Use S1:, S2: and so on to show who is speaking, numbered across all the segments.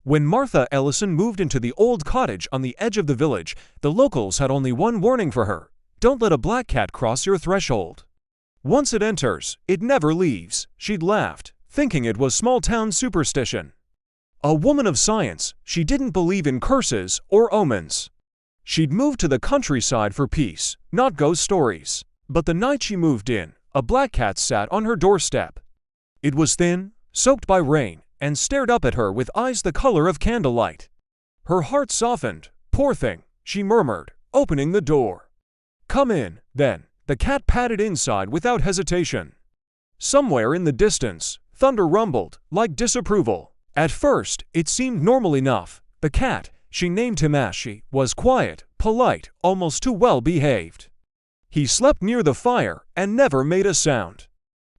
S1: When Martha Ellison moved into the old cottage on the edge of the village, the locals had only one warning for her: don't let a black cat cross your threshold. Once it enters, it never leaves, she'd laughed, thinking it was small-town superstition. A woman of science, she didn't believe in curses or omens. She'd moved to the countryside for peace, not ghost stories. But the night she moved in, a black cat sat on her doorstep. It was thin, soaked by rain, and stared up at her with eyes the color of candlelight. Her heart softened. "Poor thing," she murmured, opening the door. "Come in, then." The cat padded inside without hesitation. Somewhere in the distance, thunder rumbled, like disapproval. At first, it seemed normal enough. The cat, she named him Ash, was quiet, polite, almost too well behaved. He slept near the fire and never made a sound.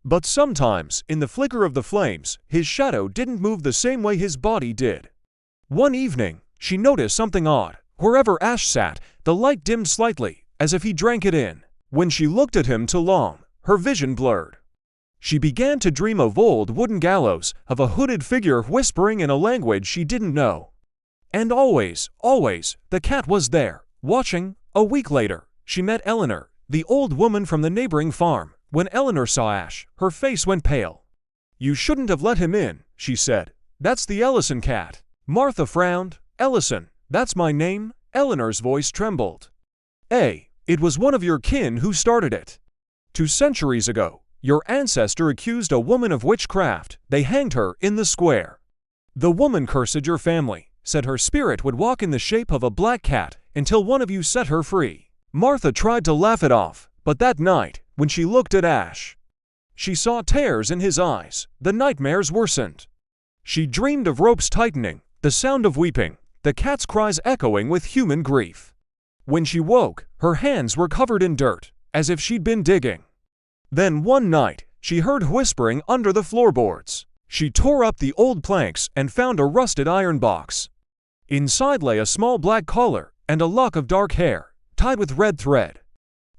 S1: But sometimes, in the flicker of the flames, his shadow didn't move the same way his body did. One evening, she noticed something odd. Wherever Ash sat, the light dimmed slightly, as if he drank it in. When she looked at him too long, her vision blurred. She began to dream of old wooden gallows, of a hooded figure whispering in a language she didn't know. And always, the cat was there, watching. A week later, she met Eleanor, the old woman from the neighboring farm. When Eleanor saw Ash, her face went pale. "You shouldn't have let him in," she said. "That's the Ellison cat." Martha frowned. "Ellison, that's my name?" Eleanor's voice trembled. It was one of your kin who started it. 2 centuries ago, your ancestor accused a woman of witchcraft. They hanged her in the square. The woman cursed your family, said her spirit would walk in the shape of a black cat until one of you set her free. Martha tried to laugh it off, but that night, when she looked at Ash, she saw tears in his eyes. The nightmares worsened. She dreamed of ropes tightening, the sound of weeping, the cat's cries echoing with human grief. When she woke, her hands were covered in dirt, as if she'd been digging. Then one night, she heard whispering under the floorboards. She tore up the old planks and found a rusted iron box. Inside lay a small black collar and a lock of dark hair, tied with red thread.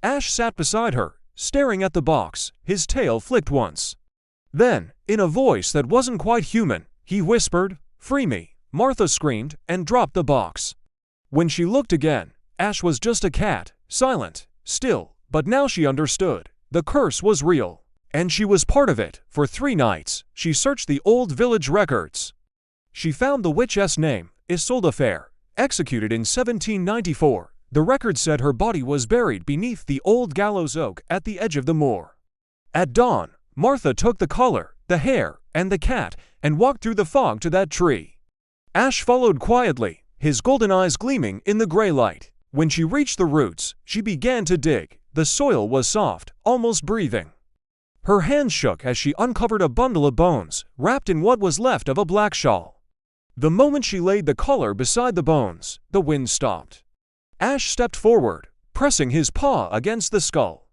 S1: Ash sat beside her, staring at the box. His tail flicked once. Then, in a voice that wasn't quite human, he whispered, "Free me." Martha screamed and dropped the box. When she looked again, Ash was just a cat, silent, still, but now she understood. The curse was real, and she was part of it. For 3 nights, she searched the old village records. She found the witch's name, Isolde Fair, executed in 1794. The record said her body was buried beneath the old gallows oak at the edge of the moor. At dawn, Martha took the collar, the hair, and the cat, and walked through the fog to that tree. Ash followed quietly, his golden eyes gleaming in the gray light. When she reached the roots, she began to dig. The soil was soft, almost breathing. Her hands shook as she uncovered a bundle of bones, wrapped in what was left of a black shawl. The moment she laid the collar beside the bones, the wind stopped. Ash stepped forward, pressing his paw against the skull.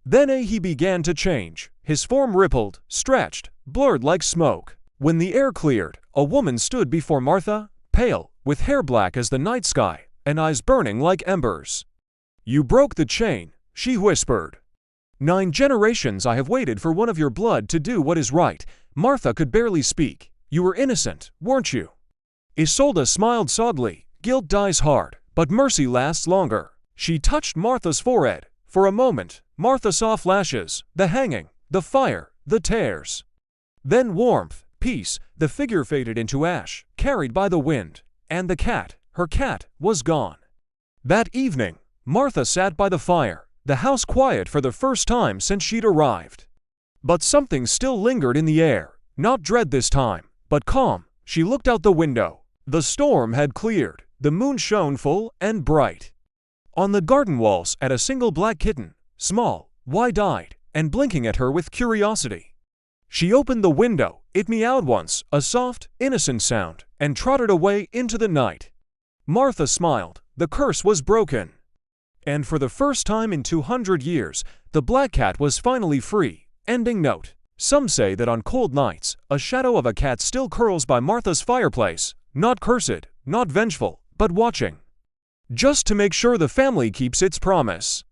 S1: Then he began to change. His form rippled, stretched, blurred like smoke. When the air cleared, a woman stood before Martha, pale, with hair black as the night sky, and eyes burning like embers. "You broke the chain," she whispered. "9 generations I have waited for one of your blood to do what is right." Martha could barely speak. "You were innocent, weren't you?" Isolde smiled sadly. "Guilt dies hard, but mercy lasts longer." She touched Martha's forehead. For a moment, Martha saw flashes, the hanging, the fire, the tears. Then warmth, peace. The figure faded into ash, carried by the wind, and the cat, her cat, was gone. That evening, Martha sat by the fire, the house quiet for the first time since she'd arrived. But something still lingered in the air, not dread this time, but calm. She looked out the window. The storm had cleared, the moon shone full and bright. On the garden walls sat a single black kitten, small, wide-eyed, and blinking at her with curiosity. She opened the window, it meowed once, a soft, innocent sound, and trotted away into the night. Martha smiled. The curse was broken. And for the first time in 200 years, the black cat was finally free. Ending note. Some say that on cold nights, a shadow of a cat still curls by Martha's fireplace, not cursed, not vengeful, but watching. Just to make sure the family keeps its promise.